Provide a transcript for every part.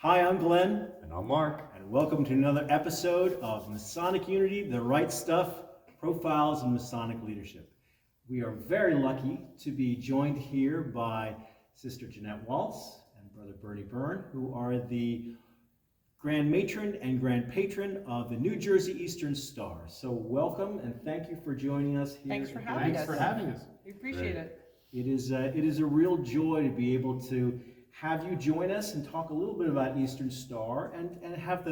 Hi, I'm Glenn, And I'm Mark. and welcome to another episode of Masonic Unity, the Right Stuff, Profiles in Masonic Leadership. We are very lucky to be joined here by Sister Jeannette Wallace and Brother Byrne, who are the Grand Matron and Grand Patron of the New Jersey Eastern Star. So welcome and thank you for joining us here. Thanks for having us. Thanks for having us. We appreciate it. It is a real joy to be able to have you join us and talk a little bit about Eastern Star and have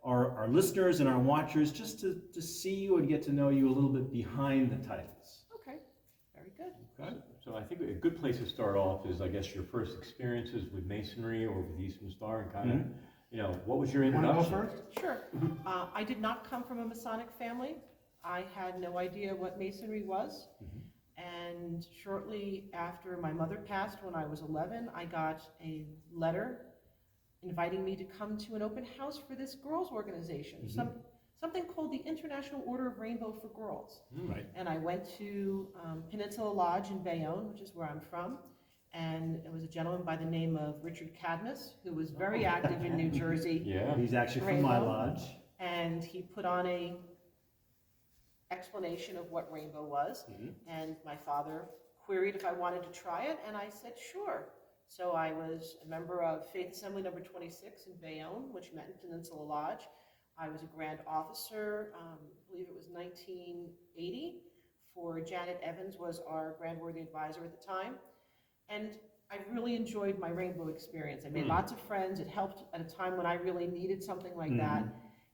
our listeners and our watchers just to see you and get to know you a little bit behind the titles. Okay, very good. Okay. So I think a good place to start off is, I guess, your first experiences with Masonry or with Eastern Star, and kind of, what was your introduction? Want to go first? Sure. I did not come from a Masonic family. I had no idea what Masonry was. And shortly after my mother passed when I was 11, I got a letter inviting me to come to an open house for this girls' organization, something called the International Order of Rainbow for Girls. Right. And I went to Peninsula Lodge in Bayonne, which is where I'm from, and it was a gentleman by the name of Richard Cadmus, who was very active in New Jersey. Yeah. He's actually from my Rainbow. lodge. And he put on a explanation of what rainbow was, and my father queried if I wanted to try it, and I said sure. So I was a member of Faith Assembly number 26 in Bayonne, which met in Peninsula Lodge. I was a grand officer, I believe it was 1980, for Jeannette Evans was our grand worthy advisor at the time, and I really enjoyed my rainbow experience. I made lots of friends. It helped at a time when I really needed something like that.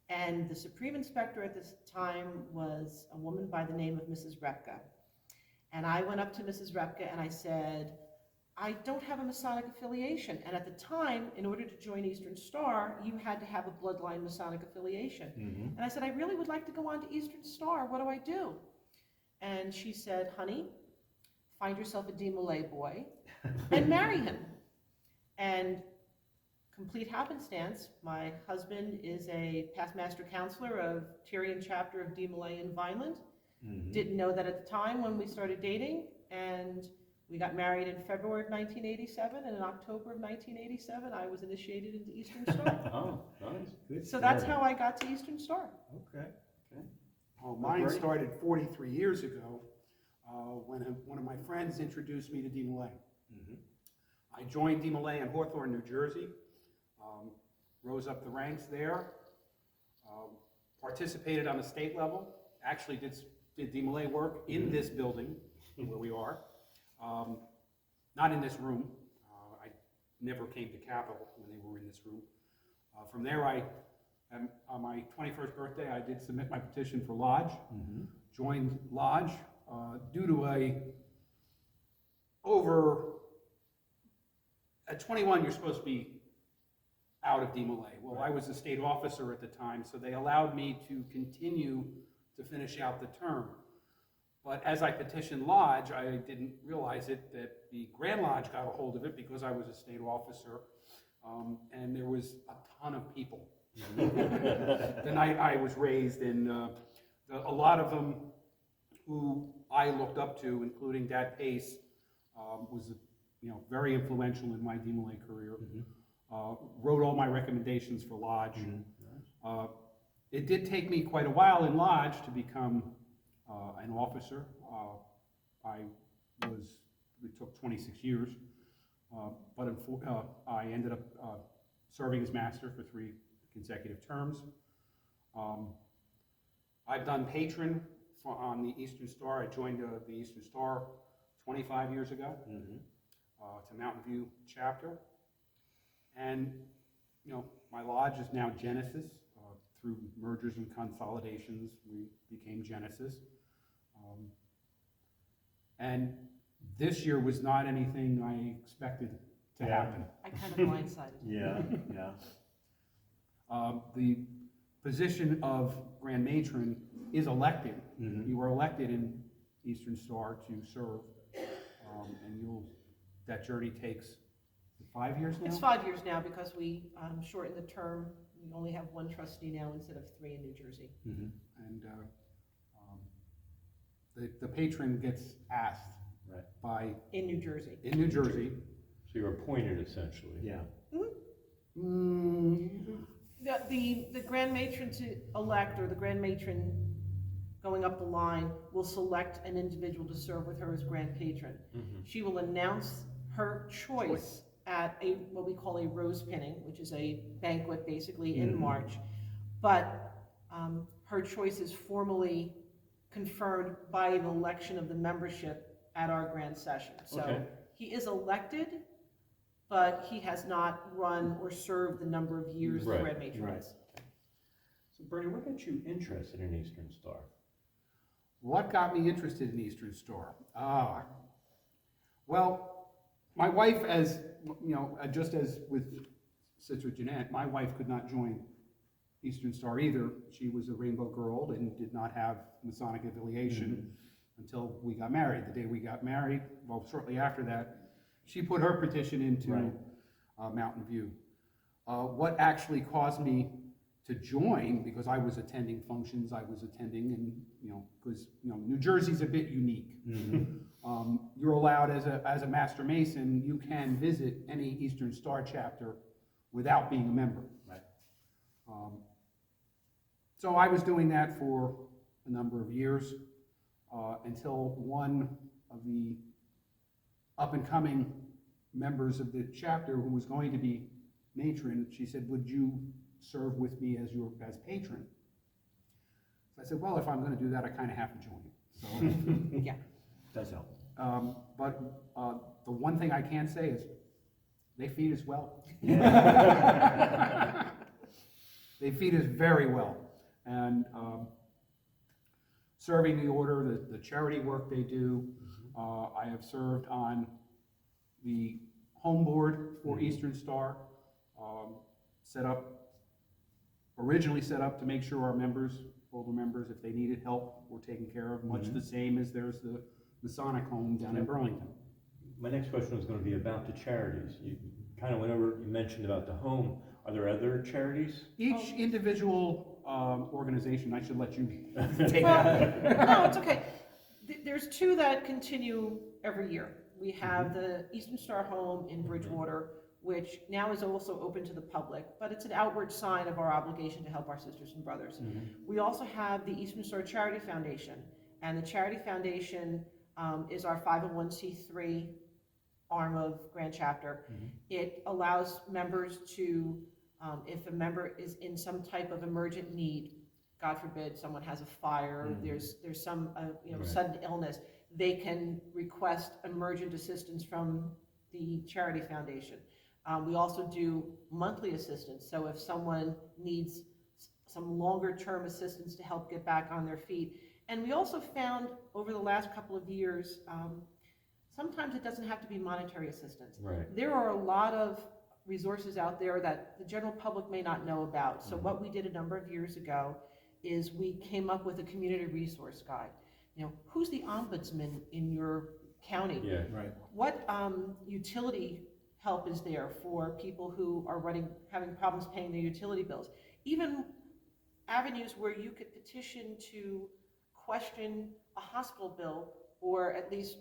And the Supreme Inspector at this time was a woman by the name of Mrs. Repka. And I went up to Mrs. Repka and I said, I don't have a Masonic affiliation. And at the time, in order to join Eastern Star, you had to have a bloodline Masonic affiliation. And I said, I really would like to go on to Eastern Star. What do I do? And she said, honey, find yourself a de Molay boy and marry him. And complete happenstance, my husband is a past master counselor of Tyrian chapter of De Molay in Vineland. Didn't know that at the time when we started dating, and we got married in February of 1987, and in October of 1987, I was initiated into Eastern Star. Oh, nice. Good So that's story. how I got to Eastern Star. Okay. Well, mine started 43 years ago when one of my friends introduced me to De Molay. I joined De Molay in Hawthorne, New Jersey, rose up the ranks there, participated on the state level, actually did De Molay work in this building where we are, not in this room. I never came to Capitol when they were in this room. From there, on my 21st birthday, I did submit my petition for Lodge, joined Lodge due to at 21, you're supposed to be out of De Molay. Well, I was a state officer at the time, so they allowed me to continue to finish out the term. But as I petitioned Lodge, I didn't realize it, that the Grand Lodge got a hold of it because I was a state officer, and there was a ton of people. The night I was raised, and a lot of them who I looked up to, including Dad Pace, was very influential in my De Molay career. Wrote all my recommendations for Lodge. It did take me quite a while in Lodge to become an officer. It took 26 years, but I ended up serving as master for 3 consecutive terms. I've done patron on the Eastern Star. I joined the Eastern Star 25 years ago to Mountain View chapter. And, my lodge is now Genesis. Through mergers and consolidations, we became Genesis. And this year was not anything I expected to happen. I kind of blindsided. Yeah. The position of Grand Matron is elected. You are elected in Eastern Star to serve, and that journey takes 5 years now? It's 5 years now because we shortened the term. We only have 1 trustee now instead of 3 in New Jersey. And the patron gets asked by In New Jersey. in New Jersey. So you're appointed essentially. Yeah. The grand matron to elect, or the grand matron going up the line, will select an individual to serve with her as grand patron. She will announce her choice at what we call a rose pinning, which is a banquet basically in March. But her choice is formally confirmed by an election of the membership at our grand session. So Okay. he is elected, but he has not run or served the number of years the Right, grand matron right. has. So Bernie, what got you interested in Eastern Star? What got me interested in Eastern Star? Well, my wife, as you know, just as with Sister Jeannette, my wife could not join Eastern Star either. She was a Rainbow Girl and did not have Masonic affiliation until we got married. The day we got married, well, shortly after that, she put her petition into Mountain View. What actually caused me to join, because I was attending functions, and because New Jersey's a bit unique. You're allowed as a Master Mason, you can visit any Eastern Star chapter without being a member. Right. So I was doing that for a number of years until one of the up-and-coming members of the chapter, who was going to be matron, she said, "Would you serve with me as patron?" So I said, "Well, if I'm going to do that, I kind of have to join." So, Yeah. Does help. but the one thing I can say is they feed us well. They feed us very well. And serving the order, the charity work they do. I have served on the home board for Eastern Star, originally set up to make sure our members, older members, if they needed help, were taken care of, much the same as there's the Masonic home down in Burlington. My next question was going to be about the charities. You kind of went over, you mentioned about the home. Are there other charities? Each individual organization, I should let you take Well, that. no, it's okay. There's two that continue every year. We have the Eastern Star Home in Bridgewater, which now is also open to the public, but it's an outward sign of our obligation to help our sisters and brothers. We also have the Eastern Star Charity Foundation, and the Charity Foundation is our 501c3 arm of Grand Chapter. It allows members to, if a member is in some type of emergent need, God forbid someone has a fire, there's some sudden illness, they can request emergent assistance from the Charity Foundation. We also do monthly assistance, so if someone needs some longer term assistance to help get back on their feet. And we also found over the last couple of years, sometimes it doesn't have to be monetary assistance. Right. There are a lot of resources out there that the general public may not know about. So what we did a number of years ago is we came up with a community resource guide. Who's the ombudsman in your county? Yeah. Right. What utility help is there for people who are having problems paying their utility bills? Even avenues where you could petition to question a hospital bill, or at least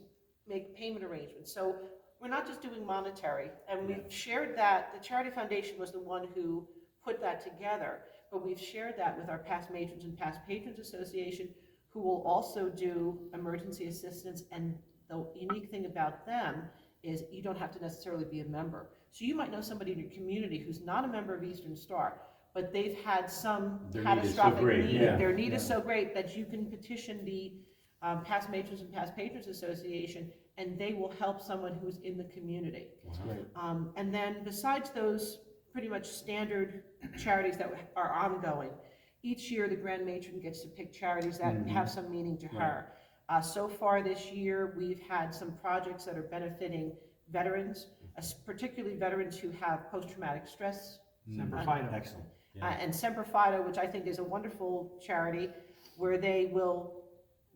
make payment arrangements. So we're not just doing monetary, and we've shared that. The Charity Foundation was the one who put that together, but we've shared that with our Past Matrons and Past Patrons Association, who will also do emergency assistance. And the unique thing about them is you don't have to necessarily be a member. So you might know somebody in your community who's not a member of Eastern Star, but they've had some catastrophic need. Their need is so great that you can petition the Past Matrons and Past Patrons Association, and they will help someone who's in the community. Wow. And then besides those pretty much standard charities that are ongoing, each year the Grand Matron gets to pick charities that have some meaning to her. So far this year, we've had some projects that are benefiting veterans, particularly veterans who have post-traumatic stress. Semper Fi. Excellent. And Semper Fi, which I think is a wonderful charity, where they will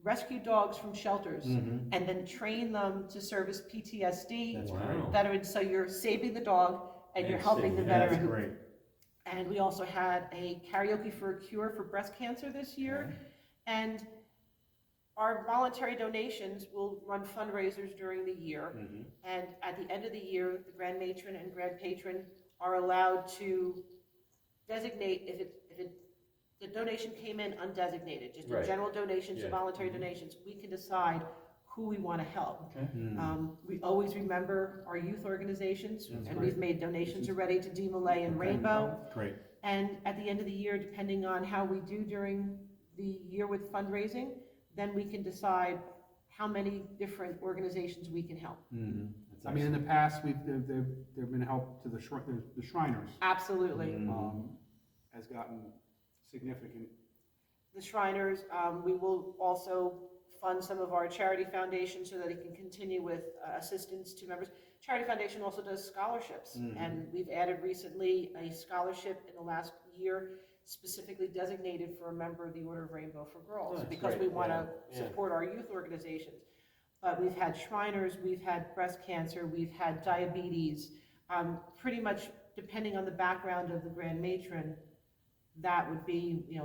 rescue dogs from shelters and then train them to service PTSD That's Wow. veterans. So you're saving the dog and you're helping the That's veteran. great. And we also had a karaoke for a cure for breast cancer this year. And our voluntary donations will run fundraisers during the year. And at the end of the year, the Grand Matron and Grand Patron are allowed to designate if the donation came in undesignated, just a Right. general donations or Yeah. voluntary donations, we can decide who we want to help. Okay. We always remember our youth organizations, That's and great. we've made donations already to D-Malay and Okay. Rainbow. Great. And at the end of the year, depending on how we do during the year with fundraising, then we can decide how many different organizations we can help. Mm-hmm. I mean, in the past, there've been help to the Shriners, Absolutely. Mhm. has gotten significant. The Shriners, we will also fund some of our charity foundations so that it can continue with assistance to members. Charity Foundation also does scholarships, Mhm. and we've added recently a scholarship in the last year specifically designated for a member of the Order of Rainbow for Girls, That's because great, we want to yeah. support our youth organizations. But we've had Shriners, we've had breast cancer, we've had diabetes, pretty much depending on the background of the Grand Matron, that would be,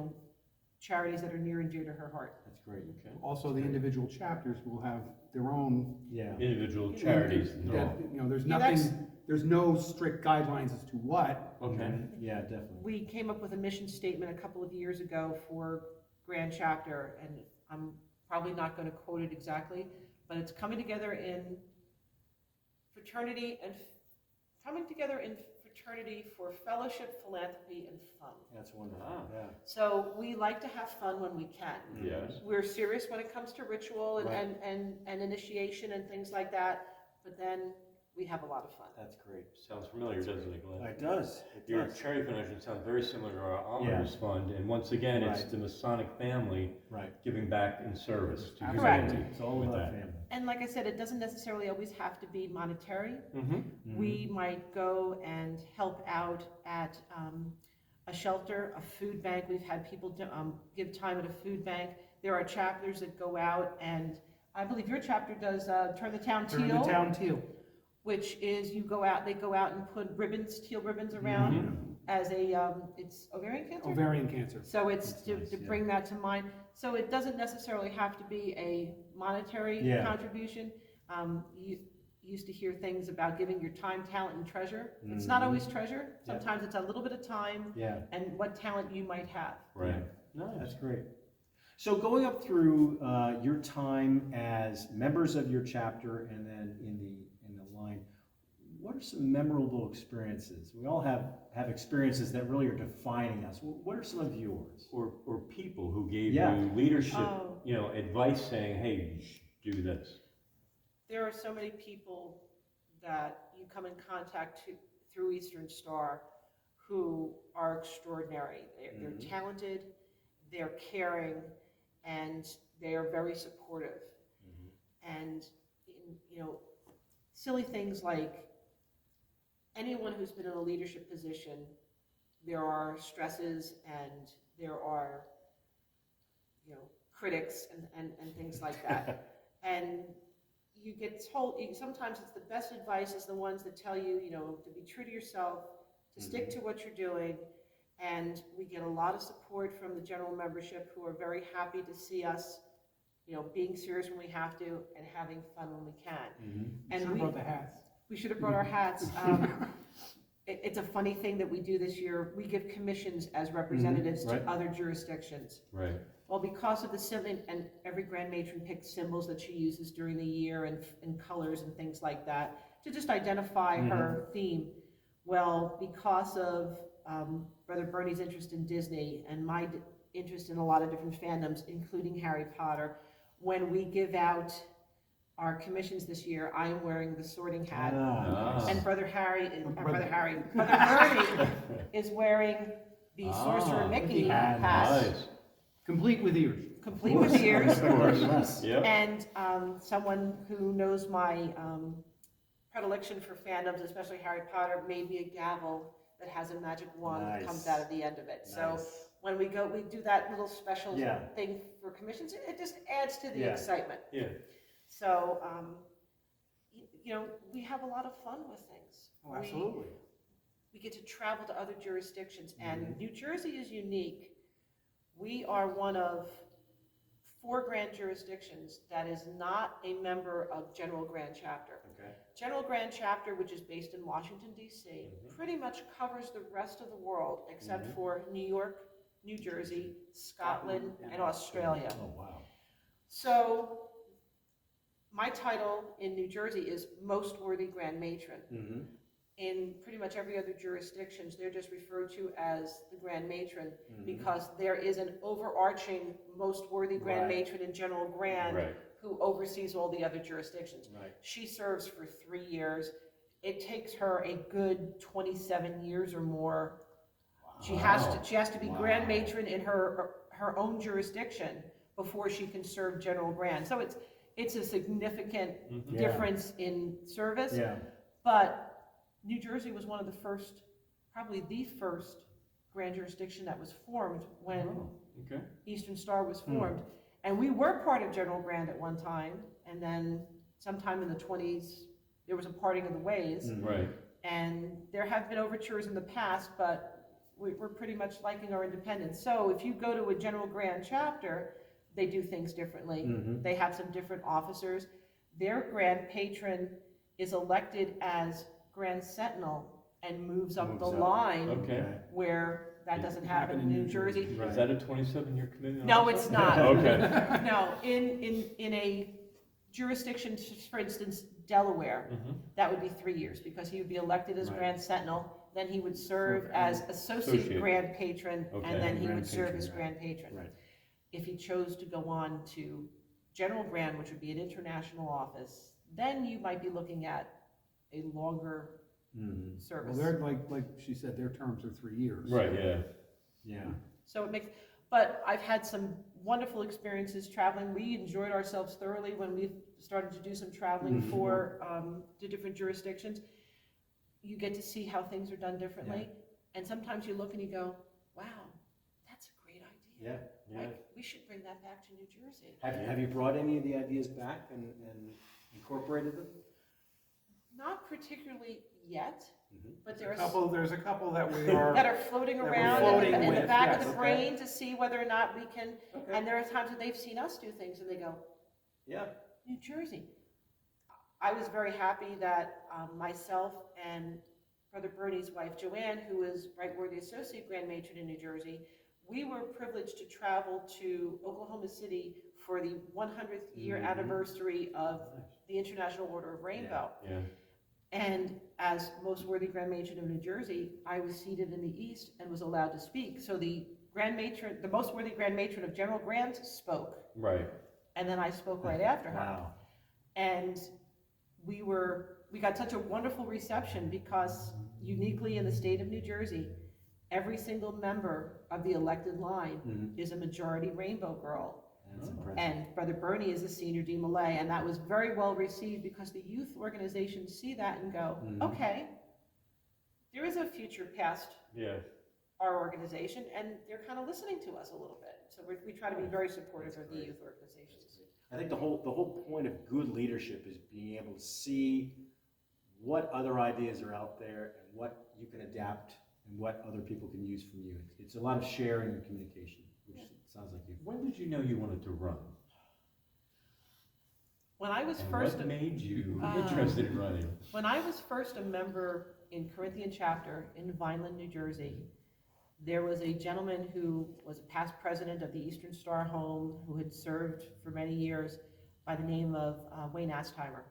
charities that are near and dear to her heart. That's great. Okay. Also, the individual chapters will have their own. Yeah. Individual charities and that, all. there's Yeah, there's no strict guidelines as to what. Okay. Mhm. Yeah, definitely. We came up with a mission statement a couple of years ago for Grand Chapter, and I'm probably not going to quote it exactly, but it's coming together in fraternity for fellowship, philanthropy, and fun. That's wonderful. Ah. Yeah. So we like to have fun when we can. Yes. We're serious when it comes to ritual Right. and initiation and things like that, but then we have a lot of fun. That's great. Sounds familiar, doesn't it, Glenn? It does. It Your does. charity foundation sounds very similar to our Honors Fund, and once again, it's Right. the Masonic family Right. giving back in service to Correct. humanity. It's all with about that. family. And like I said, it doesn't necessarily always have to be monetary. Mm-hmm. We might go and help out at a shelter, a food bank. We've had people give time at a food bank. There are chapters that go out, and I believe your chapter does Turn the Town Turn Teal, the town teal. which is they go out and put ribbons, teal ribbons around as it's ovarian cancer? Ovarian cancer. So it's That's to nice, yeah. bring that to mind. So it doesn't necessarily have to be a monetary Yeah. contribution. You used to hear things about giving your time, talent, and treasure. It's not always treasure. Yeah. Sometimes it's a little bit of time Yeah. and what talent you might have. Right. That's great. So going up through your time as members of your chapter and then in the line, what are some memorable experiences? We all have experiences that really are defining us. What are some of yours? Or people who gave Yeah. you leadership, Oh. advice saying, hey, you should do this. There are so many people that you come in contact through Eastern Star who are extraordinary. They're talented, they're caring, and they are very supportive. And, silly things like anyone who's been in a leadership position, there are stresses and there are, critics and things like that. And you get told, sometimes it's the best advice is the ones that tell you, to be true to yourself, to stick to what you're doing. And we get a lot of support from the general membership who are very happy to see us, being serious when we have to and having fun when we can. And Should have brought the hats. we should have brought our hats. It's a funny thing that we do this year. We give commissions as representatives right. to other jurisdictions. Right. Well, because of the symbol, and every Grand Matron picks symbols that she uses during the year and colors and things like that to just identify her theme. Well, because of Brother Byrne's interest in Disney and my interest in a lot of different fandoms, including Harry Potter, when we give out our commissions this year, I am wearing the sorting hat. And Brother Byrne is wearing the Sorcerer Mickey hat. Nice. Complete with ears. Complete with ears. Of course. Yes. Yep. And someone who knows my predilection for fandoms, especially Harry Potter, made me a gavel that has a magic wand that comes out at the end of it. So when we do that little special thing for commissions, it just adds to the excitement. Yeah. So, we have a lot of fun with things. Oh, absolutely. We get to travel to other jurisdictions, and New Jersey is unique. We are one of 4 grand jurisdictions that is not a member of General Grand Chapter. Okay. General Grand Chapter, which is based in Washington, D.C., pretty much covers the rest of the world except for New York, New Jersey, Scotland, and Australia. Oh, wow. So my title in New Jersey is Most Worthy Grand Matron. Mm-hmm. In pretty much every other jurisdictions, they're just referred to as the Grand Matron Mm-hmm. because there is an overarching Most Worthy Grand Right. Matron in General Grand Right. who oversees all the other jurisdictions. Right. She serves for 3 years. It takes her a good 27 years or more. She has to be Grand Matron in her own jurisdiction before she can serve General Grand. So it's a significant Yeah. difference in service. Yeah. But New Jersey was one of the first, probably the first grand jurisdiction that was formed when Oh, okay. Eastern Star was formed. And we were part of General Grand at one time, and then sometime in the 20s, there was a parting of the ways. Right. And there have been overtures in the past, but we're pretty much liking our independence. So if you go to a General Grand chapter, they do things differently. Mhm. They have some different officers. Their Grand Patron is elected as Grand Sentinel and moves up Moves the up. line, Okay. where that It doesn't happen in New Jersey. Right. Is that a 27-year commitment? No, also? it's not. Okay. No, in a jurisdiction, for instance, Delaware, that would be 3 years, because he would be elected as Right. Grand Sentinel, then he would serve Serve as as Associate Associate. Grand Patron, Okay. and then he Grand would serve Patron, as right. Grand Patron. Right. If he chose to go on to General Grand, which would be an international office, then you might be looking at a longer Mm-hmm. Well, service. they're, like she said, their terms are 3 years. Right, yeah. Yeah. So it makes, but I've had some wonderful experiences traveling. We enjoyed ourselves thoroughly when we started to do some traveling Mhm. for the different jurisdictions. You get to see how things are done differently. And sometimes you look and you go, wow, that's a great idea. Yeah. Yeah. Like, we should bring that back to New Jersey. Have you brought any of the ideas back and incorporated them? Not particularly yet, Mhm. but there are There's a couple that we are. that are floating that we're around floating in the with, back of yes, the okay. brain to see whether or not we can, Okay. and there are times that they've seen us do things and they go, Yeah. New Jersey. I was very happy that myself and Brother Byrne's wife, Joanne, who is Right Worthy Associate Grand Matron in New Jersey, we were privileged to travel to Oklahoma City for the 100th year Mhm. anniversary of the International Order of Rainbow. Yeah. And as Most Worthy Grand Matron of New Jersey, I was seated in the east and was allowed to speak. So the Grand Matron, the Most Worthy Grand Matron of General Grand spoke, Right. and then I spoke right after her. Wow. And we got such a wonderful reception because uniquely in the state of New Jersey, every single member of the elected line Mhm. is a majority Rainbow Girl. That's Oh. impressive. And Brother Byrne is a senior D. Malay, and that was very well received because the youth organizations see that and go, Mhm. okay, there is a future past Yeah. our organization, and they're kind of listening to us a little bit. So we try to be very supportive of the great. youth organizations. I think the whole point of good leadership is being able to see what other ideas are out there and what you can adapt and what other people can use from you. It's a lot of sharing and communication, which sounds like you. When did you know you wanted to run? When I was And first what made you Ah. interested in running? When I was first a member in Corinthian chapter in Vineland, New Jersey, there was a gentleman who was a past president of the Eastern Star Home, who had served for many years, by the name of Wayne Astheimer.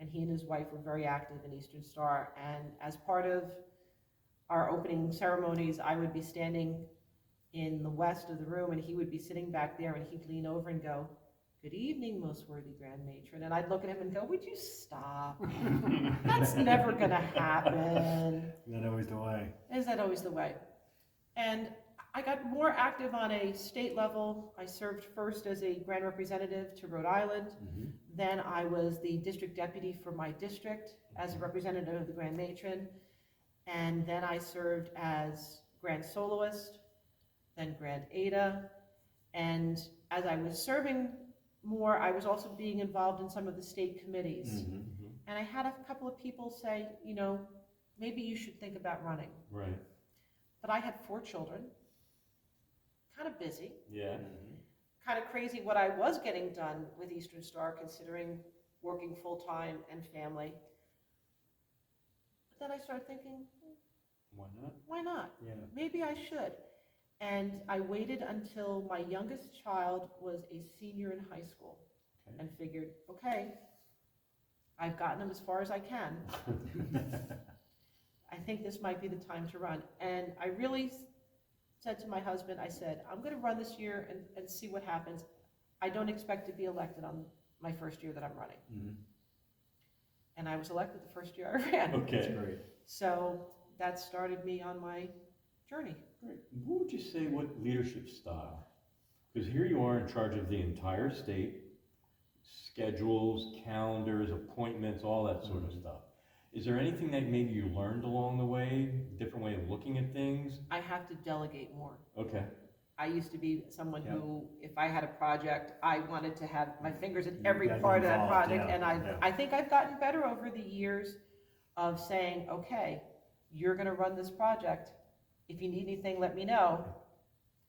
And he and his wife were very active in Eastern Star. And as part of our opening ceremonies, I would be standing in the west of the room, and he would be sitting back there, and he'd lean over and go, "Good evening, Most Worthy Grand Matron." And I'd look at him and go, "Would you stop? That's never gonna happen." Not always the way. Is that always the way? And I got more active on a state level. I served first as a grand representative to Rhode Island. Mhm. Then I was the district deputy for my district as a representative of the Grand Matron. And then I served as Grand Soloist, then Grand Ada. And as I was serving more, I was also being involved in some of the state committees. Mhm. And I had a couple of people say, you know, maybe you should think about running. Right. But I had 4 children, kind of busy, Yeah. Mhm. kind of crazy what I was getting done with Eastern Star, considering working full-time and family. then I started thinking, Why not? why not? Yeah. Maybe I should. And I waited until my youngest child was a senior in high school Okay. and figured, okay, I've gotten him as far as I can. I think this might be the time to run. And I really said to my husband, I said, I'm going to run this year and see what happens. I don't expect to be elected on my first year that I'm running. Mhm. And I was elected the first year I ran. Okay. That's great. So that started me on my journey. Great. What would you say, what leadership style? Because here you are in charge of the entire state, schedules, calendars, appointments, all that sort of stuff. Is there anything that maybe you learned along the way, different way of looking at things? I have to delegate more. Okay. I used to be someone Yeah. who, if I had a project, I wanted to have my fingers in You every gotta be part of that involved, project. yeah, And yeah. I think I've gotten better over the years of saying, okay, you're gonna run this project. If you need anything, let me know.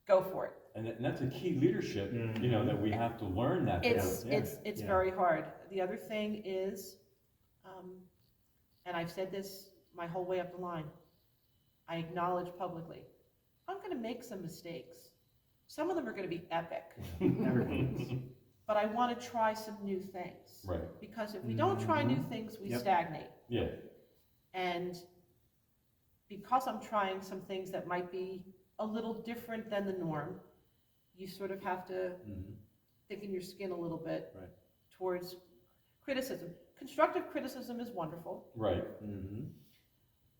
Go for it. And that's a key leadership, you know, that we have to learn that. It's Yeah. it's Yeah. very hard. The other thing is, and I've said this my whole way up the line, I acknowledge publicly, I'm gonna make some mistakes. Some of them are gonna be epic, Everyone is. but I wanna try some new things. Right. Because if we don't try new things, we Yep. stagnate. Yeah. And because I'm trying some things that might be a little different than the norm, you sort of have to Mhm. thicken your skin a little bit Right. towards criticism. Constructive criticism is wonderful, Right. Mhm.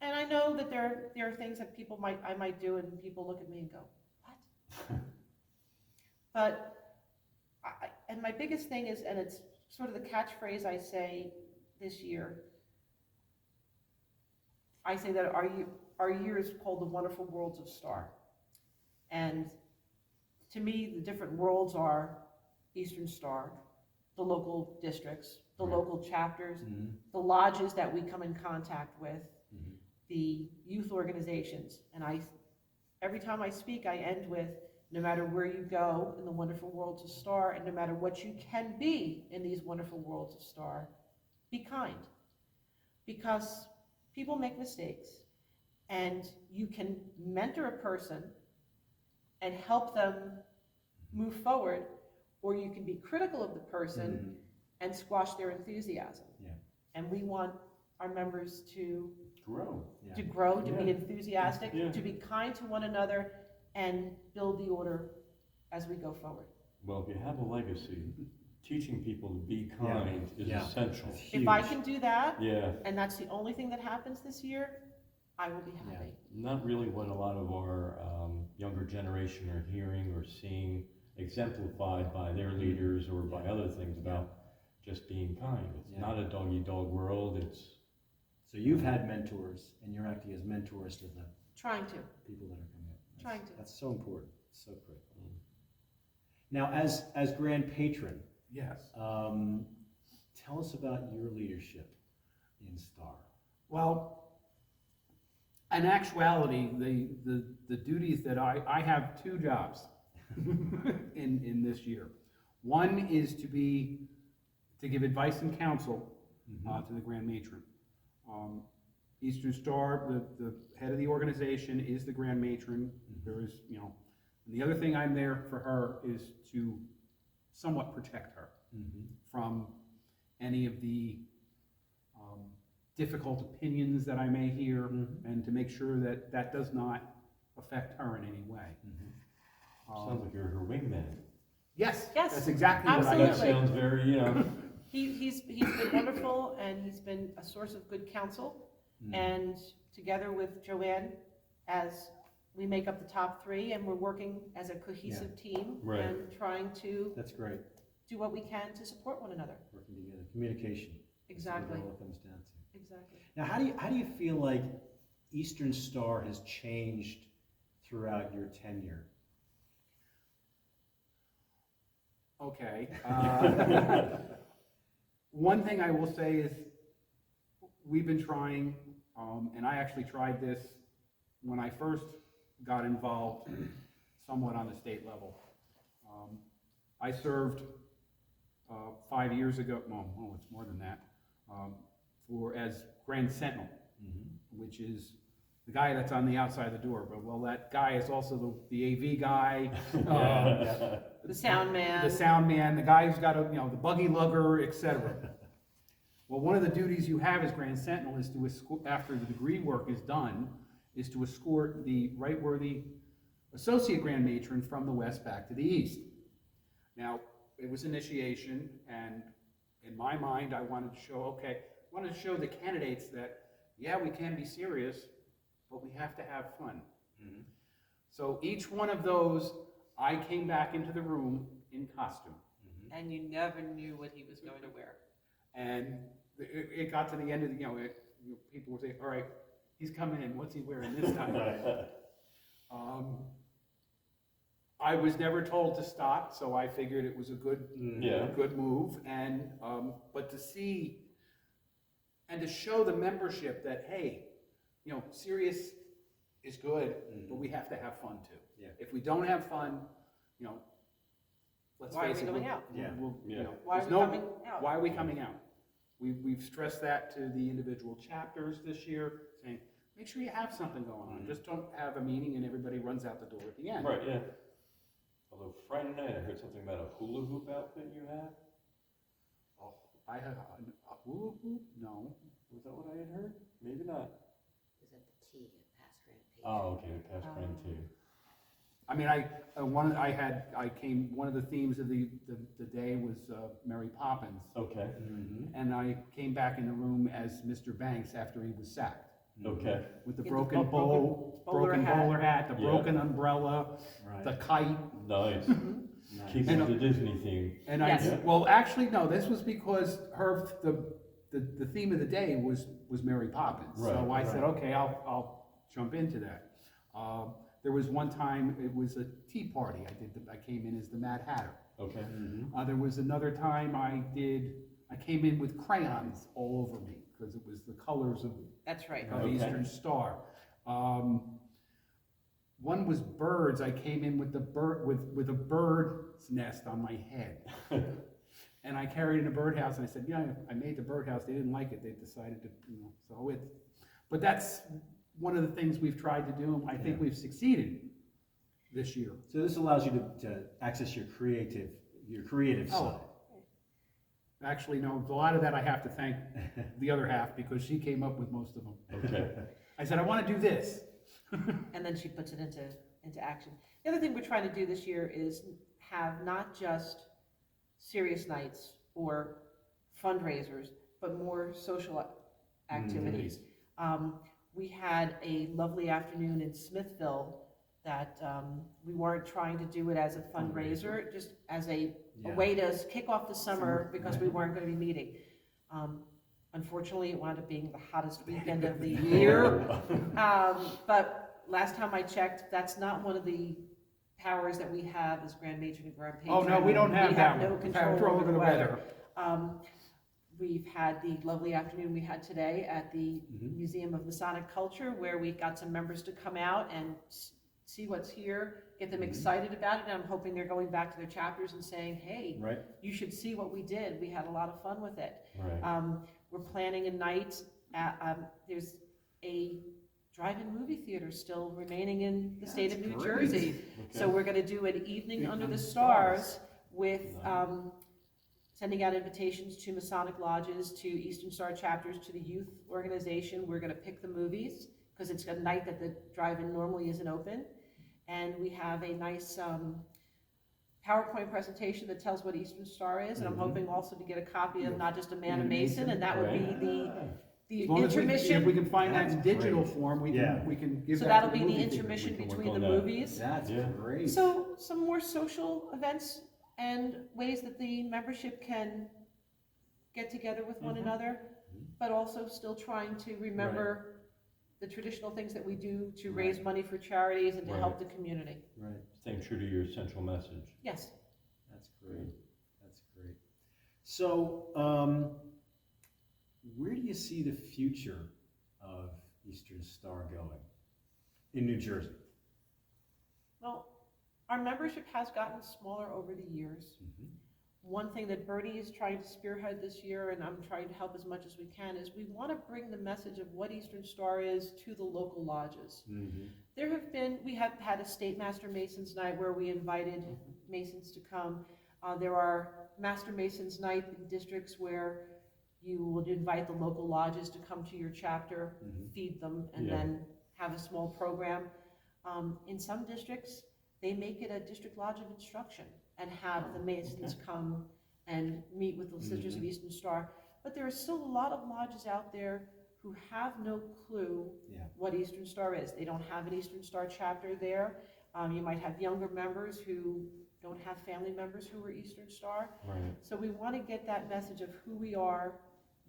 and I know that there are things that I might do, and people look at me and go, "What?" But and my biggest thing is, and it's sort of the catchphrase I say this year. I say that our year is called the Wonderful Worlds of STAR, and to me, the different worlds are Eastern Star, the local districts, the Right. local chapters, Mhm. the lodges that we come in contact with, Mhm. the youth organizations. And every time I speak, I end with, no matter where you go in the wonderful worlds of STAR, and no matter what you can be in these wonderful worlds of STAR, be kind. Because people make mistakes, and you can mentor a person and help them move forward, or you can be critical of the person Mhm. and squash their enthusiasm. Yeah. And we want our members to Grow. Yeah. grow, to be Yeah. enthusiastic, Yeah. to be kind to one another, and build the order as we go forward. Well, if you have a legacy, teaching people to be kind is Yeah. essential. It's If I huge. can do that, Yeah. and that's the only thing that happens this year, I will be happy. Not really what a lot of our younger generation are hearing or seeing exemplified by their leaders or by other things about just being kind. It's Yeah. not a dog-eat-dog world. It's So you've had mentors, and you're acting as mentors to the Trying to. people that are coming up. Trying to. That's so important, so critical. Now, as Grand Patron, Yes. tell us about your leadership in STAR. Well, in actuality, the duties that I have two jobs in this year. One is to give advice and counsel to the Grand Matron. Eastern Star, the head of the organization is the Grand Matron. There is, and the other thing I'm there for her is to somewhat protect her from any of the difficult opinions that I may hear, and to make sure that that does not affect her in any way. sounds like you're her wingman. Yes, Yes, that's exactly what I That absolutely. sounds very, He's been wonderful, and he's been a source of good counsel. And together with Joanne, as we make up the top three, and we're working as a cohesive team Right. and trying to That's great, do what we can to support one another. working together, communication. That's Exactly. what it all comes down to. Exactly. Now, how do you feel like Eastern Star has changed throughout your tenure? Okay. One thing I will say is we've been trying, and I actually tried this when I first got involved somewhat on the state level. I served 5 years ago, no, it's more than that, as Grand Sentinel. which is the guy that's on the outside of the door. But well, that guy is also the AV guy, The sound man. the sound man, the guy who's got a, the buggy lugger, etc. Well, one of the duties you have as Grand Sentinel is to escort, after the degree work is done, is to escort the right worthy Associate Grand Matron from the west back to the east. Now, it was initiation, and in my mind, I wanted to show the candidates that, yeah, we can be serious, but we have to have fun. Mhm. So each one of those, I came back into the room in costume. And you never knew what he was going to wear. And it got to the end of the, people would say, all right, he's coming in, what's he wearing this time? I was never told to stop, so I figured it was a good move. And, but to see and to show the membership that, hey, serious is good, but we have to have fun too. Yeah. If we don't have fun, let's Why are face we it. going out? Why are we coming out? Why are we coming out? We've stressed that to the individual chapters this year, saying, make sure you have something going on. Just don't have a meeting and everybody runs out the door at the end. Right, yeah. Although Friday night, I heard something about a hula hoop outfit you had. I have a hula hoop? No. Was that what I had heard? Maybe not. It was at the tea at Past Grand Page. Oh, okay, the past grand too. I mean, one of the themes of the day was Mary Poppins. Okay, And I came back in the room as Mr. Banks after he was sacked. okay. With the With the broken bowler hat. bowler hat, the Yeah. broken umbrella, Right. the kite. Nice. Nice. Keeping the Disney theme. And Yes. well, actually, no, this was because the theme of the day was Mary Poppins. So Right, I said, okay, I'll jump into that. There was one time, it was a tea party. I came in as the Mad Hatter. Okay. There was another time I came in with crayons all over me because it was the colors of That's right. Okay. Eastern Star. One was birds. I came in with with a bird's nest on my head. And I carried in a birdhouse and I said, yeah, I made the birdhouse. They didn't like it. They decided to, but that's one of the things we've tried to do, and I think we've succeeded this year. So this allows you to access your creative side. Actually, no, a lot of that I have to thank the other half because she came up with most of them. Okay. I said, I want to do this. And then she puts it into action. The other thing we're trying to do this year is have not just serious nights or fundraisers, but more social activities. We had a lovely afternoon in Smithville that we weren't trying to do it as a fundraiser, just as a way to kick off the summer because we weren't going to be meeting. Unfortunately, it wound up being the hottest weekend of the year. But last time I checked, that's not one of the powers that we have as Grand Matron and Grand Patron. Oh, no, we don't have that no one. control over the weather. We've had the lovely afternoon we had today at the Museum of Masonic Culture, where we got some members to come out and see what's here, get them excited about it, and I'm hoping they're going back to their chapters and saying, hey, Right. you should see what we did. We had a lot of fun with it. Right. We're planning a night at, there's a drive-in movie theater still remaining in the state of New Jersey. So we're gonna do an evening under the stars with, sending out invitations to Masonic lodges, to Eastern Star chapters, to the youth organization. We're gonna pick the movies, because it's a night that the drive-in normally isn't open. And we have a nice PowerPoint presentation that tells what Eastern Star is, and I'm hoping also to get a copy of not just a man, a mason, and that would be the As long as intermission. if we can find that in That's digital great. form, we Yeah. can give So that to that'll the be the movie theater. intermission We can work between on the that. movies. That's Yeah. great. So some more social events and ways that the membership can get together with one another, but also still trying to remember the traditional things that we do to raise money for charities and to help the community. Right. Staying true to your central message. Yes. That's great. That's great. So, where do you see the future of Eastern Star going in New Jersey? Well, our membership has gotten smaller over the years. one thing that Byrne is trying to spearhead this year, and I'm trying to help as much as we can, is we want to bring the message of what Eastern Star is to the local lodges. We have had a State Master Masons Night where we invited Masons to come. There are Master Masons Night in districts where you would invite the local lodges to come to your chapter, feed them, and then have a small program. In some districts, they make it a district lodge of instruction and have the Masons come and meet with the Sisters of Eastern Star. But there are still a lot of lodges out there who have no clue what Eastern Star is. They don't have an Eastern Star chapter there. You might have younger members who don't have family members who are Eastern Star. Right. So we want to get that message of who we are,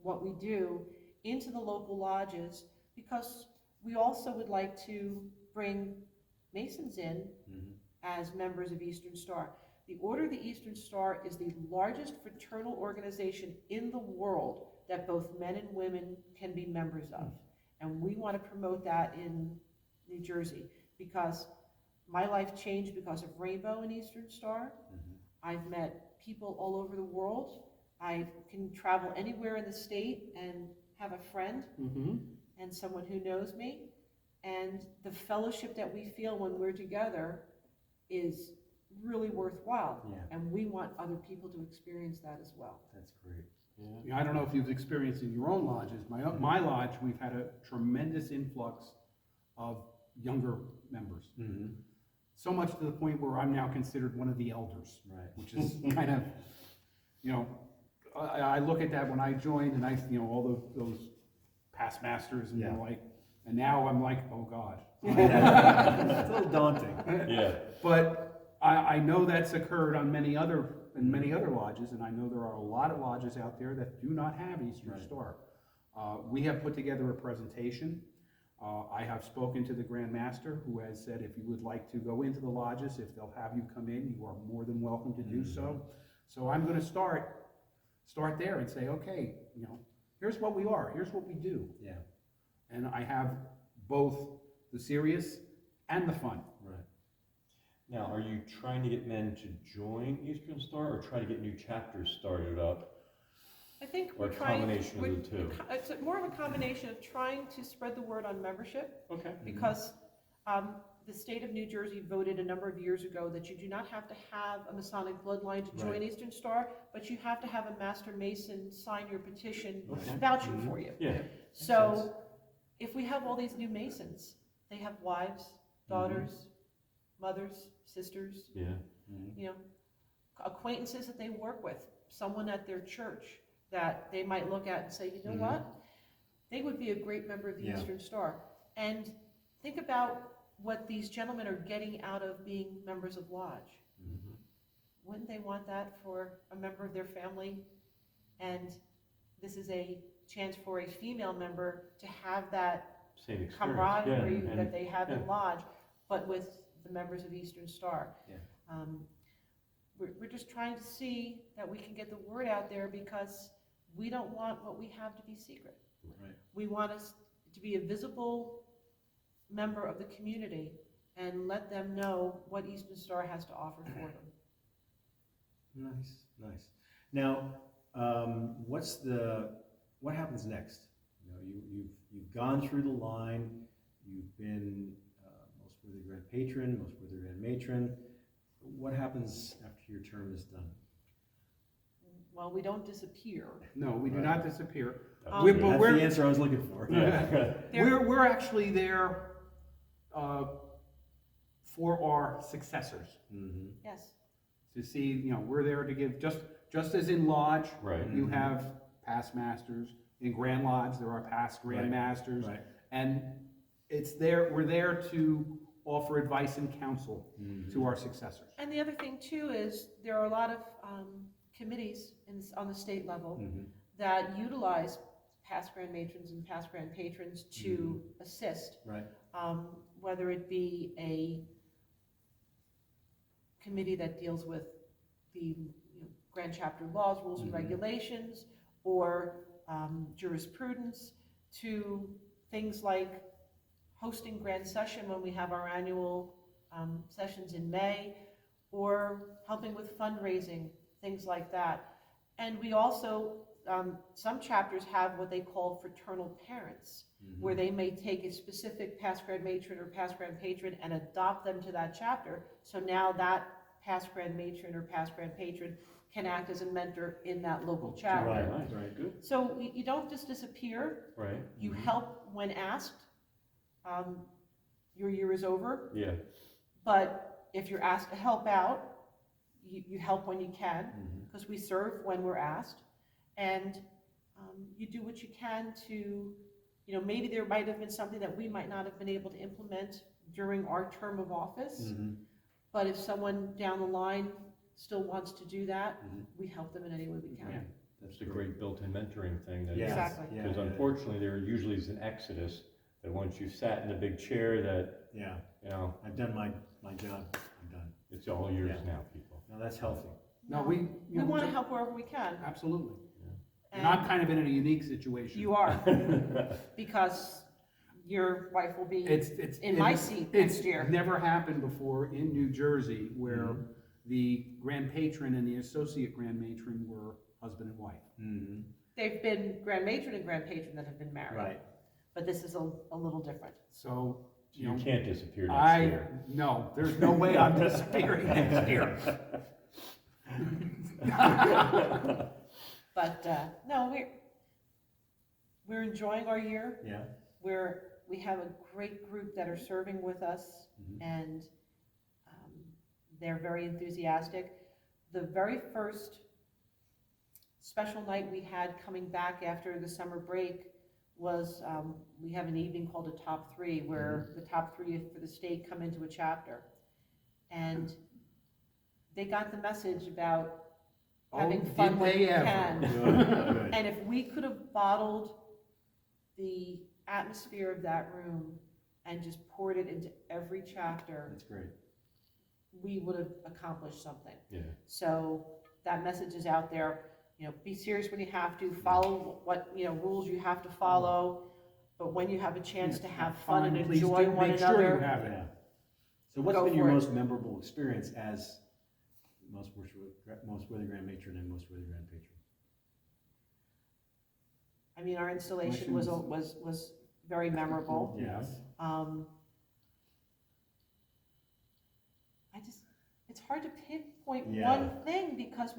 what we do, into the local lodges, because we also would like to bring Masons in as members of Eastern Star. The Order of the Eastern Star is the largest fraternal organization in the world that both men and women can be members of. And we want to promote that in New Jersey, because my life changed because of Rainbow and Eastern Star. I've met people all over the world. I can travel anywhere in the state and have a friend and someone who knows me. And the fellowship that we feel when we're together is really worthwhile. And we want other people to experience that as well. That's great. Yeah, I don't know if you've experienced in your own lodges. My lodge, we've had a tremendous influx of younger members. So much to the point where I'm now considered one of the elders, which is kind of, you know, I look at that when I joined, and all those past masters and and now I'm like, oh God. It's a little daunting. But I know that's occurred on many other lodges, and I know there are a lot of lodges out there that do not have Eastern Star. We have put together a presentation. I have spoken to the Grand Master, who has said if you would like to go into the lodges, if they'll have you come in, you are more than welcome to do so. So I'm going to start there and say, okay, here's what we are, here's what we do. And I have both the serious and the fun. Now, are you trying to get men to join Eastern Star, or try to get new chapters started up? I think Or we're a trying. combination of the two? It's more of a combination of trying to spread the word on membership, Okay. because the state of New Jersey voted a number of years ago that you do not have to have a Masonic bloodline to join Eastern Star, but you have to have a Master Mason sign your petition vouching for you. So if we have all these new Masons, they have wives, daughters, mothers, sisters, acquaintances that they work with, someone at their church that they might look at and say, you know what, they would be a great member of the Eastern Star. And think about what these gentlemen are getting out of being members of lodge. Wouldn't they want that for a member of their family? And this is a chance for a female member to have that Same experience. camaraderie And that they have in lodge, but with the members of Eastern Star. We're just trying to see that we can get the word out there, because we don't want what we have to be secret. We want us to be a visible member of the community and let them know what Eastern Star has to offer for them. Nice. Now, what happens next? You've gone through the line. You've been most worthy Grand Patron, most worthy Grand Matron. What happens after your term is done? Well, we don't disappear. No, we do not disappear. That's the answer I was looking for. We're actually there for our successors. Yes. To see, we're there to give, just as in lodge, you have past masters. In Grand Lodge, there are past Grand Masters. And we're there to offer advice and counsel to our successors. And the other thing too is there are a lot of committees on the state level that utilize past Grand Matrons and past Grand Patrons to assist. Whether it be a committee that deals with the Grand Chapter laws, rules, and regulations, or jurisprudence, to things like hosting Grand Session when we have our annual sessions in May, or helping with fundraising things like that. And we also, some chapters have what they call fraternal parents, where they may take a specific past grand matron or past grand patron and adopt them to that chapter. So now that past grand matron or past grand patron can act as a mentor in that local chapter. Right, good. So you don't just disappear. Right, You help when asked. Your year is over. yeah. But if you're asked to help out, you help when you can, because we serve when we're asked. And you do what you can to, maybe there might have been something that we might not have been able to implement during our term of office. But if someone down the line still wants to do that, we help them in any way we can. Yeah. That's a great built-in mentoring thing. That Yes. Exactly. Yeah, Because unfortunately, there usually is an exodus, that once you sat in the big chair, that, Yeah, I've done my job, I'm done. it's all yours Yeah. now, people. No, that's healthy. No, we want to help wherever we can. Absolutely. And And I'm kind of in a unique situation. you are, because your wife will be It's in my seat next year. It's never happened before in New Jersey where the grand patron and the associate grand matron were husband and wife. They've been grand matron and grand patron that have been married. Right. But this is a little different. So, You can't disappear next I, year. no, there's no way I'm disappearing next year. But, no, we're enjoying our year. Yeah. We have a great group that are serving with us, and they're very enthusiastic. The very first special night we had coming back after the summer break was, we have an evening called a top three, where the top three for the state come into a chapter. And they got the message about having Oh, fun did when they you ever. can. Good. And if we could have bottled the atmosphere of that room and just poured it into every chapter, That's great. we would have accomplished something. Yeah. So that message is out there. Be serious when you have to, follow what, rules you have to follow, but when you have a chance to have fun and Please enjoy do one make sure you another. have it. Yeah. So what's Go been your for it. most memorable experience as most worthy grand matron and most worthy grand patron? I mean, our installation was very memorable. Yes. It's hard to pinpoint Yeah. one thing, because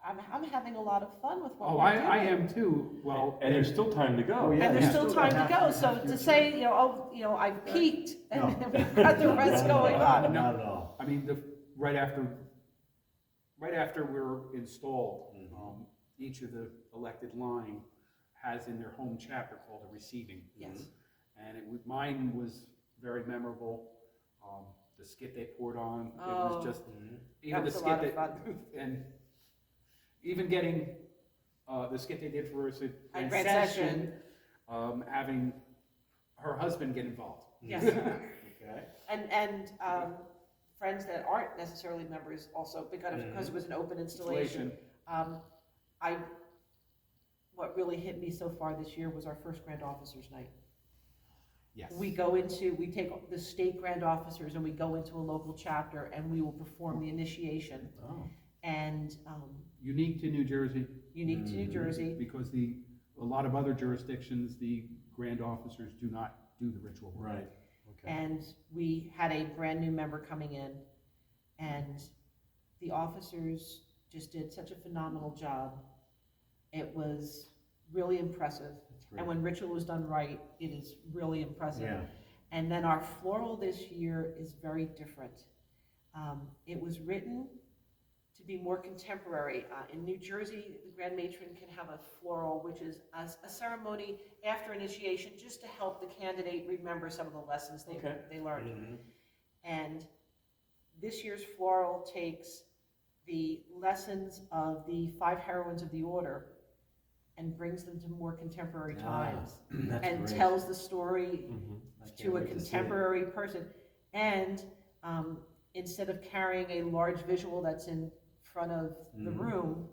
I'm having a lot of fun with what Oh, we're doing. I am too. Well, And there's still time to go. Oh, yeah. And there's still time to go, half so your to term. say, I peaked, and No. we've got the rest going on. Not at all. I mean, right after we're installed, each of the elected line has in their home chapter called a receiving. Yes. And mine was very memorable. The skit they poured on, it Oh. was just, That even the was a skit lot of that, fun. and even getting, the skit they did for us at At Grand Grand Session, having her husband get involved. Yes. Okay. And friends that aren't necessarily members also, because it was an open installation. What really hit me so far this year was our first Grand Officers Night. Yes. We take the state Grand Officers and we go into a local chapter and we will perform the initiation. Oh. And Unique to New Jersey, unique to New Jersey. because a lot of other jurisdictions, the grand officers do not do the ritual work. Right. Okay. And we had a brand new member coming in, and the officers just did such a phenomenal job. It was really impressive. That's great. And when ritual was done right, it is really impressive. Yeah. And then our floral this year is very different. It was written to be more contemporary. In New Jersey, the Grand Matron can have a floral, which is a ceremony after initiation, just to help the candidate remember some of the lessons they learned. And this year's floral takes the lessons of the 5 heroines of the order and brings them to more contemporary times, That's and great. tells the story I can't to a wait to see it. contemporary person. And instead of carrying a large visual that's in front of the room,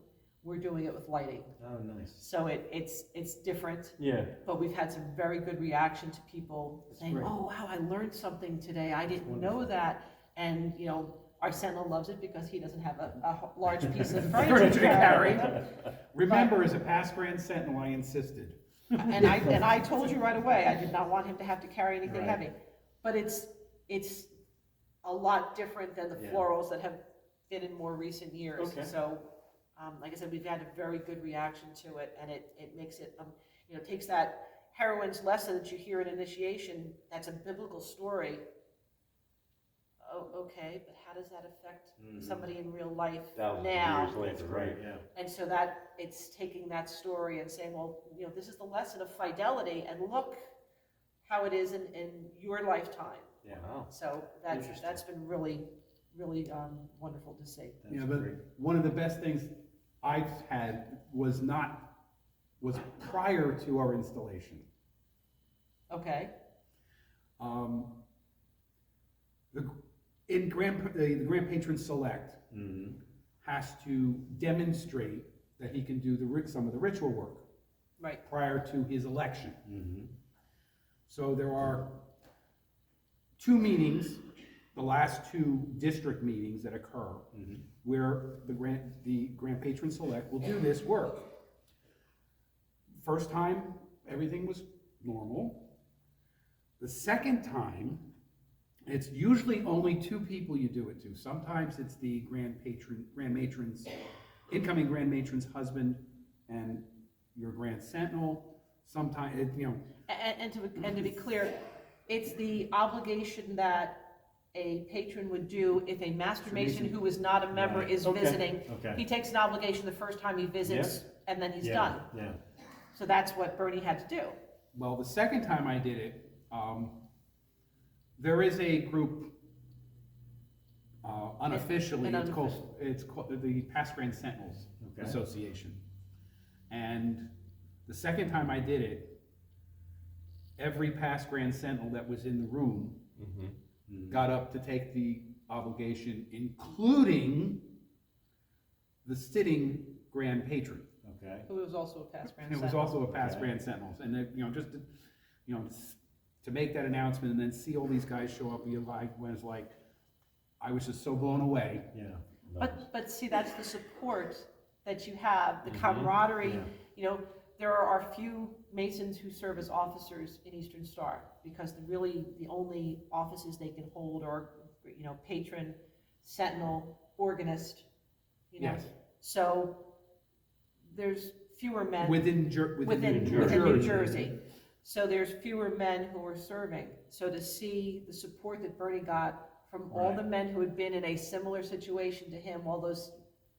we're doing it with lighting. Oh, nice. So it's different, Yeah. but we've had some very good reaction to people saying, great. oh, wow, I learned something today. I didn't know wonderful. that. And, Our Sentinel loves it because he doesn't have a large piece of Furniture furniture to to carry. carry. Remember, as a past Grand Sentinel, I insisted. And I told you right away, I did not want him to have to carry anything Right. heavy. But it's a lot different than the Yeah. florals that have been in more recent years. Okay. So, like I said, we've had a very good reaction to it, and it makes it, takes that heroine's lesson that you hear at initiation, that's a biblical story. Oh, okay, but how does that affect somebody in real life Thousands now? of years later, right? Yeah. And so that, it's taking that story and saying, well, this is the lesson of fidelity, and look how it is in your lifetime. Yeah. Wow. So that's been really, really wonderful to see. That's Yeah, but great. one of the best things I've had was prior to our installation. Okay, The Grand Patron Select Mhm. has to demonstrate that he can do some of the ritual work right, prior to his election. Mhm. So there are 2 meetings, the last 2 district meetings that occur, Mhm. where the Grand Patron Select will do this work. First time, everything was normal. The second time, it's usually only 2 people you do it to. Sometimes it's the incoming Grand Matron's husband and your Grand Sentinel. Sometimes, and to be clear, it's the obligation that a patron would do if a Master Mason who is not a member Right. is Okay. visiting. Okay. He takes an obligation the first time he visits, and then he's Yeah, done. Yeah. So that's what Byrne had to do. well, the second time I did it, there is a group, unofficially, An it's called the Past Grand Sentinels Okay. Association. And the second time I did it, every past Grand Sentinel that was in the room Mm-hmm. got up to take the obligation, including the sitting Grand Patron. Okay. Who was also a past Grand It was Sentinel. also a past Okay. Grand Sentinels, and then, just to make that announcement and then see all these guys show up, I was just so blown away. Yeah. But see, that's the support that you have, the Mhm. camaraderie. Yeah. There are few Masons who serve as officers in Eastern Star, because the only offices they can hold are, patron, sentinel, organist, Yes. So there's fewer men Within New Jersey. So there's fewer men who are serving. So to see the support that Bernie got from all Right. the men who had been in a similar situation to him, all those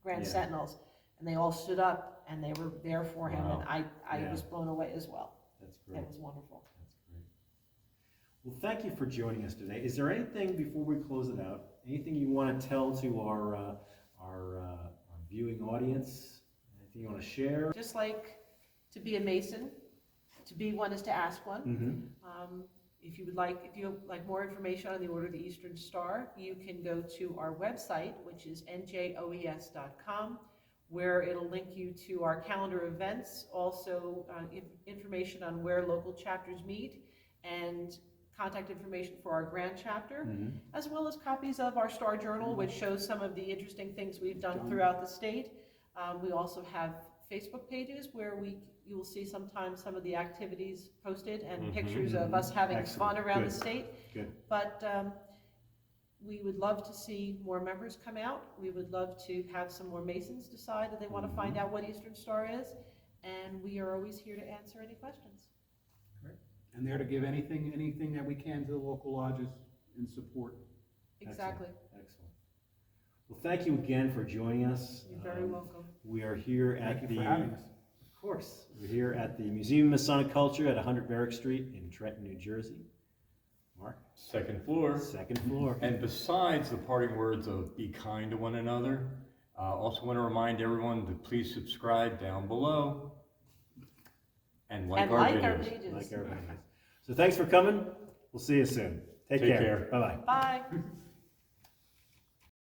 Grand Yeah. Sentinels, and they all stood up and they were there for him, Wow. and I Yeah. was blown away as well. That's great. It was wonderful. That's great. Well, thank you for joining us today. Is there anything before we close it out? Anything you want to tell to our viewing audience? Anything you want to share? Just like to be a Mason, to be one is to ask one. Mm-hmm. If you would like more information on the Order of the Eastern Star, you can go to our website, which is NJOES.com, where it'll link you to our calendar events, also information on where local chapters meet, and contact information for our grand chapter, Mm-hmm. as well as copies of our Star Journal, which shows some of the interesting things we've done throughout the state. We also have Facebook pages where you will see sometimes some of the activities posted and Mhm. pictures of us having Excellent. fun around Good. the state. Good. But we would love to see more members come out. We would love to have some more Masons decide that they want to find out what Eastern Star is. And we are always here to answer any questions. And there to give anything that we can to the local lodges in support. Exactly. Excellent. Well, thank you again for joining us. You're very welcome. We are here Thank at you the, for having us. of course, we're here at the Museum of Masonic Culture at 100 Barrack Street in Trenton, New Jersey. Mark? Second floor. Second floor. And besides the parting words of be kind to one another, also want to remind everyone to please subscribe down below and like our videos. pages. Like our videos. So thanks for coming. We'll see you soon. Take care. Take care. Bye-bye. Bye.